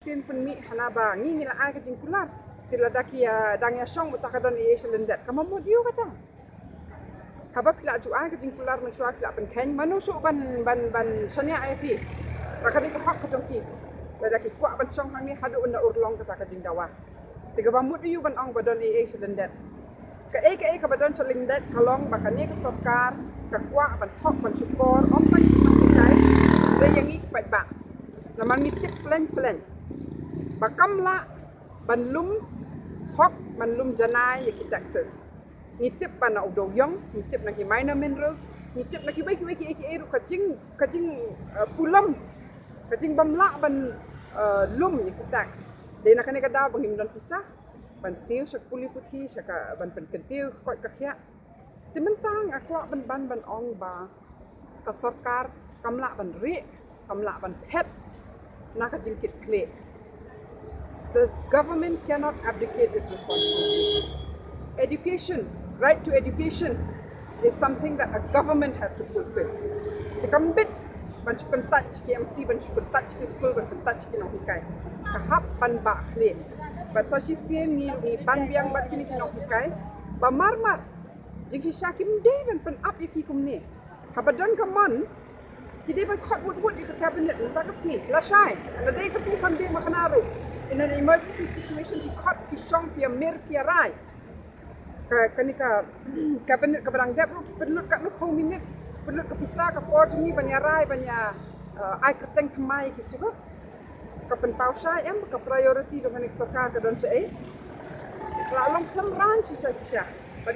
tin penmi hanaba ngi ngila ai ka jingkular tila daki dang ya song utakadon e selendat kama mo diu kata haba pila ju ai ka jingkular men suak la pen ken manusu ban sanya ai pi rakadi ka hak ka jongki daki kwa ban song hangi hadu unda urlong kata ka jingdawa tiga bamut diu ban ong badon e selendat ka badon selendat kalong bakani ka sarkar ka kwa ban hok ban support om tak kai de yang ik pai ba naman ngitip plan bakamla banlum hok banlum janai yaki taxes ngitip pana udoyong ngitip naki minor minerals ngitip naki baki eki eru kajing pulam kajing bamla ban lum yaki tax de nakane kada bangim don pisah ban siu sak puli puthi saka ban penkentiu koi kakya timentang akwa ban ong ba ka sarkar kamla ban ri kamla ban pet naka jingkit kle. The government cannot abdicate its responsibility. Education, right to education, is something that a government has to fulfill. The kambit ban chukun touch KMC ban chukun touch ki school ban chukun touch ki nohikai. Kahap ban ba kle. But sa shi sien ni ban biang bat kini ki nohikai. Ba marmar. Jing si shakim day ban pen up yaki kumne. Habadan kaman kide ban khot wut di cabinet nta kasni la shai. Na day kasni Sunday makanaru. In an emergency situation, he caught Kishong Pia Mir Pia Rai. Kanika cabinet kabarang dep perlu kat nuk minit perlu kepisah ke port ni banyak rai banyak ai kerteng thamai ki suka kapen pausa em ke priority dengan sarkar ke don se la long term ran sisa